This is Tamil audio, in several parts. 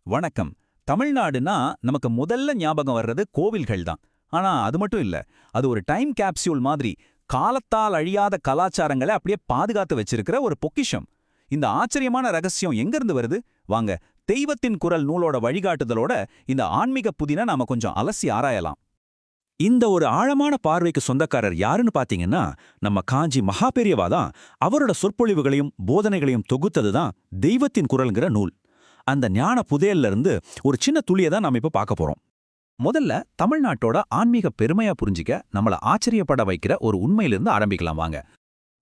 வணக்கம். தமிழ்நாடுனா நமக்கு முதல்ல ஞாபகம் வர்றது கோவில்கள் தான். ஆனா அது மட்டும் இல்ல. அது ஒரு டைம் கேப்சூல் மாதிரி காலத்தால் அழியாத கலாச்சாரங்களை அப்படியே பாதுகாத்து வச்சிருக்கிற ஒரு பொக்கிஷம். இந்த ஆச்சரியமான ரகசியம் எங்கிருந்து வருது? வாங்க, தெய்வத்தின் குரல் நூலோட வழிகாட்டுதலோட இந்த ஆன்மீக புதின நாம கொஞ்சம் அலசி ஆராயலாம். இந்த ஒரு ஆழமான பார்வைக்கு சொந்தக்காரர் யாருன்னு பாத்தீங்கன்னா, நம்ம காஞ்சி மகாபெரியவா தான். அவரோட சொற்பொழிவுகளையும் போதனைகளையும் தொகுத்தது தான் தெய்வத்தின் குரல்ங்கிற நூல். அந்த ஞான புதையல்ல இருந்து ஒரு சின்ன துளியை தான் நாம இப்ப பார்க்க போறோம். முதல்ல தமிழ்நாட்டோட ஆன்மீக பெருமையா புரிஞ்சிக்க நம்மள ஆச்சரியப்பட வைக்கிற ஒரு உண்மையிலிருந்து ஆரம்பிக்கலாம் வாங்க.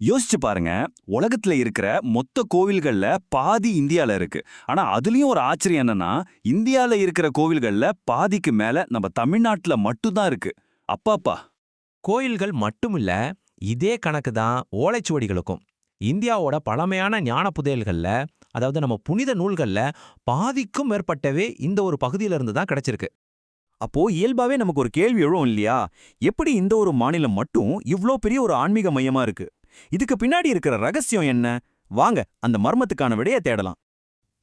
யோசிச்சு பாருங்க, உலகத்துல இருக்கிற மொத்த கோவில்கள்ல பாதி இந்தியால இருக்கு. ஆனா அதுலயும் ஒரு ஆச்சரியம் என்னன்னா, இந்தியால இருக்கிற கோவில்கள்ல பாதிக்கு மேல நம்ம தமிழ்நாட்டுல மட்டும்தான் இருக்கு. அப்பாப்பா. கோயில்கள் மட்டுமில்ல, இதே கணக்கு தான் ஓலைச்சுவடிகளுக்கும். இந்தியாவோட பழமையான ஞான புதையல்கள்ல, அதாவது நம்ம புனித நூல்கள்ல பாதிக்கும் மேற்பட்டவே இந்த ஒரு பகுதியில இருந்து தான் கிடைச்சிருக்கு. அப்போ இயல்பாவே நமக்கு ஒரு கேள்வி எழும் இல்லையா? எப்படி இந்த ஒரு மாநிலம் மட்டும் இவ்ளோ பெரிய ஒரு ஆன்மீக மையமா இருக்கு? இதுக்கு பின்னாடி இருக்கிற ரகசியம் என்ன? வாங்க அந்த மர்மத்துக்கான விடையை தேடலாம்.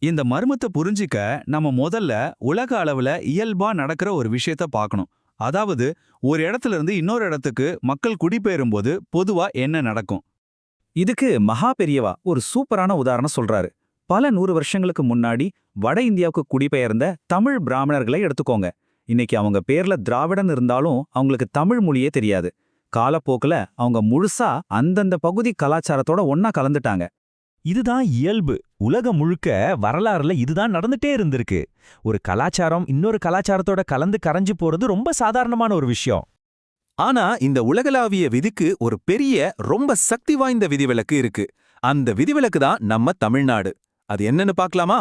இந்த மர்மத்தை புரிஞ்சிக்க நம்ம முதல்ல உலக அளவுல இயல்பா நடக்கிற ஒரு விஷயத்த பார்க்கணும். அதாவது ஒரு இடத்துல இருந்து இன்னொரு இடத்துக்கு மக்கள் குடிபெயரும்போது பொதுவா என்ன நடக்கும்? இதுக்கு மகா பெரியவா ஒரு சூப்பரான உதாரணம் சொல்றாரு. பல 100 வருஷங்களுக்கு முன்னாடி வட இந்தியாவுக்கு குடிபெயர்ந்த தமிழ் பிராமணர்களை எடுத்துக்கோங்க. இன்னைக்கு அவங்க பேர்ல திராவிடன் இருந்தாலும் அவங்களுக்கு தமிழ் மொழியே தெரியாது. காலப்போக்குல அவங்க முழுசா அந்தந்த பகுதி கலாச்சாரத்தோட ஒன்னா கலந்துட்டாங்க. இதுதான் இயல்பு. உலகம் முழுக்க வரலாறுல இதுதான் நடந்துட்டே இருந்திருக்கு. ஒரு கலாச்சாரம் இன்னொரு கலாச்சாரத்தோட கலந்து கரைஞ்சு போறது ரொம்ப சாதாரணமான ஒரு விஷயம். ஆனா இந்த உலகளாவிய விதிக்கு ஒரு பெரிய ரொம்ப சக்தி வாய்ந்த விதிவிலக்கு இருக்கு. அந்த விதிவிலக்கு தான் நம்ம தமிழ்நாடு. அது என்னன்னு பார்க்கலாமா?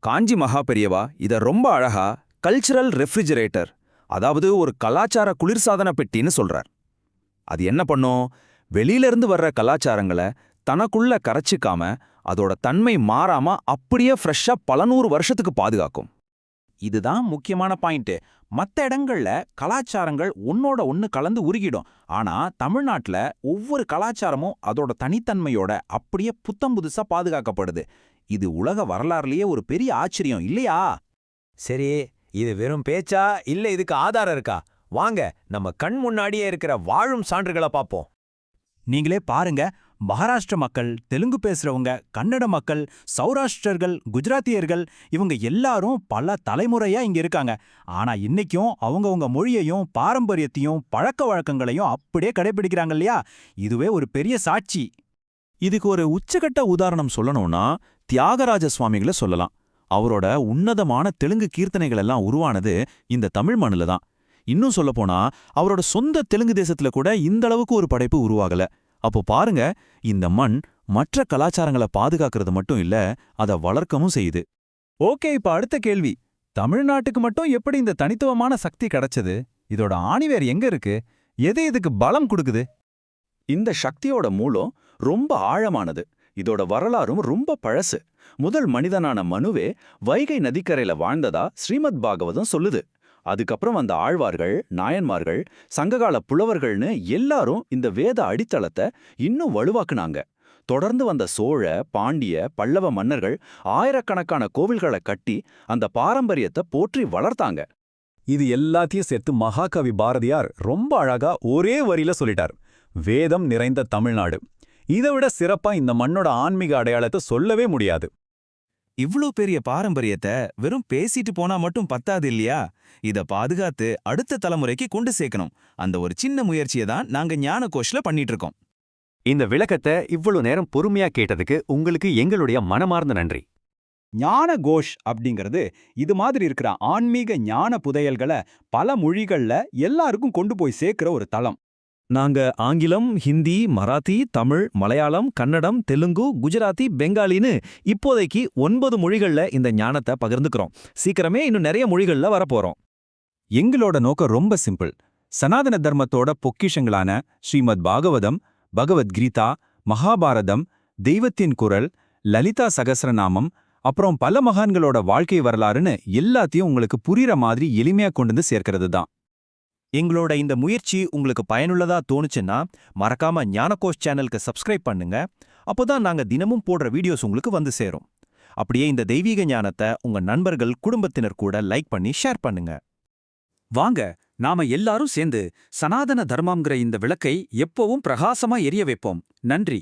காஞ்சி மகாபெரியவா இத ரொம்ப அழகா கல்ச்சரல் ரெஃப்ரிஜரேட்டர், அதாவது ஒரு கலாச்சார குளிர்சாதன பெட்டின்னு சொல்றார். அது என்ன பண்ணும்? வெளியிலிருந்து வர்ற கலாச்சாரங்களை தனக்குள்ள கரைச்சிக்காம அதோட தன்மை மாறாம அப்படியே ஃப்ரெஷ்ஷா பல 100 வருஷத்துக்கு பாதுகாக்கும். இதுதான் முக்கியமான பாயிண்ட். மத்த இடங்கள்ல கலாச்சாரங்கள் ஒன்னோட ஒன்னு கலந்து உருகிடும். ஆனா தமிழ்நாட்டுல ஒவ்வொரு கலாச்சாரமும் அதோட தனித்தன்மையோட அப்படியே புத்தம் புதுசா பாதுகாக்கப்படுது. இது உலக வரலாறுலயே ஒரு பெரிய ஆச்சரியம் இல்லையா? சரி, இது வெறும் பேச்சா இல்ல இதுக்கு ஆதாரம் இருக்கா? வாங்க நம்ம கண் முன்னாடியே இருக்கிற வாழும் சான்றுகளை பார்ப்போம். நீங்களே பாருங்க. மகாராஷ்டிர மக்கள், தெலுங்கு பேசுறவங்க, கன்னட மக்கள், சௌராஷ்டிரர்கள், குஜராத்தியர்கள் இவங்க எல்லாரும் பல தலைமுறையா இங்க இருக்காங்க. ஆனா இன்னைக்கும் அவங்கவங்க மொழியையும் பாரம்பரியத்தையும் பழக்க வழக்கங்களையும் அப்படியே கடைபிடிக்கிறாங்க இல்லையா? இதுவே ஒரு பெரிய சாட்சி. இதுக்கு ஒரு உச்சகட்ட உதாரணம் சொல்லணும்னா தியாகராஜ சுவாமிகளை சொல்லலாம். அவரோட உன்னதமான தெலுங்கு கீர்த்தனைகள் எல்லாம் உருவானது இந்த தமிழ் மண்ணுல தான். இன்னும் சொல்லப்போனா அவரோட சொந்த தெலுங்கு தேசத்துல கூட இந்த அளவுக்கு ஒரு படைப்பு உருவாகல. அப்போ பாருங்க, இந்த மண் மற்ற கலாச்சாரங்களை பாதுகாக்கிறது மட்டும் இல்ல, அதை வளர்க்கவும் செய்யுது. ஓகே, இப்ப அடுத்த கேள்வி. தமிழ்நாட்டுக்கு மட்டும் எப்படி இந்த தனித்துவமான சக்தி கிடைச்சது? இதோட ஆணிவேர் எங்க இருக்கு? எது இதுக்கு பலம் கொடுக்குது? இந்த சக்தியோட மூலம் ரொம்ப ஆழமானது. இதோட வரலாறும் ரொம்ப பழசு. முதல் மனிதனான மனுவே வைகை நதிக்கரையில வாழ்ந்ததா ஸ்ரீமத் பாகவதம் சொல்லுது. அதுக்கப்புறம் வந்த ஆழ்வார்கள், நாயன்மார்கள், சங்ககால புலவர்கள்னு எல்லாரும் இந்த வேத அடித்தளத்தை இன்னும் வலுவாக்குனாங்க. தொடர்ந்து வந்த சோழ, பாண்டிய, பல்லவ மன்னர்கள் ஆயிரக்கணக்கான கோவில்களை கட்டி அந்த பாரம்பரியத்தை போற்றி வளர்த்தாங்க. இது எல்லாத்தையும் சேர்த்து மகாகவி பாரதியார் ரொம்ப அழகா ஒரே வரியில சொல்லிட்டார். வேதம் நிறைந்த தமிழ்நாடு. இதை விட சிறப்பா இந்த மண்ணோட ஆன்மீக அடையாளத்தை சொல்லவே முடியாது. இவ்ளோ பெரிய பாரம்பரியத்தை வெறும் பேசிட்டு போனா மட்டும் பத்தாது இல்லையா? இத பாதுகாத்து அடுத்த தலைமுறைக்கு கொண்டு சேர்க்கணும். அந்த ஒரு சின்ன முயற்சியை தான் நாங்க ஞான கோஷ்ல பண்ணிட்டு இருக்கோம். இந்த விளக்கத்தை இவ்வளவு நேரம் பொறுமையா கேட்டதுக்கு உங்களுக்கு எங்களுடைய மனமார்ந்த நன்றி. ஞான கோஷ் அப்படிங்கிறது இது மாதிரி இருக்கிற ஆன்மீக ஞான புதையல்களை பல மொழிகள்ல எல்லாருக்கும் கொண்டு போய் சேர்க்கிற ஒரு தளம். நாங்க ஆங்கிலம், ஹிந்தி, மராத்தி, தமிழ், மலையாளம், கன்னடம், தெலுங்கு, குஜராத்தி, பெங்காலின்னு இப்போதைக்கு 9 மொழிகள்ல இந்த ஞானத்தை பகிர்ந்துக்கிறோம். சீக்கிரமே இன்னும் நிறைய மொழிகள்ல வரப்போறோம். எங்களோட நோக்கம் ரொம்ப சிம்பிள். சனாதன தர்மத்தோட பொக்கிஷங்களான ஸ்ரீமத் பாகவதம், பகவத்கீதா, மகாபாரதம், தெய்வத்தின் குரல், லலிதா சகஸ்ரநாமம், அப்புறம் பல மகான்களோட வாழ்க்கை வரலாறுன்னு எல்லாத்தையும் உங்களுக்கு புரியுற மாதிரி எளிமையா கொண்டு வந்து சேர்க்கிறது தான். எங்களோட இந்த முயற்சி உங்களுக்கு பயனுள்ளதா தோணுச்சுன்னா மறக்காம ஞானகோஷ் சேனலுக்கு சப்ஸ்கிரைப் பண்ணுங்க. அப்போதான் நாங்க தினமும் போடுற வீடியோஸ் உங்களுக்கு வந்து சேரும். அப்படியே இந்த தெய்வீக ஞானத்தை உங்க நண்பர்கள் குடும்பத்தினர் கூட லைக் பண்ணி ஷேர் பண்ணுங்க. வாங்க நாம எல்லாரும் சேர்ந்து சனாதன தர்மம்ங்கிற இந்த விளக்கை எப்பவும் பிரகாசமா எரிய வைப்போம். நன்றி.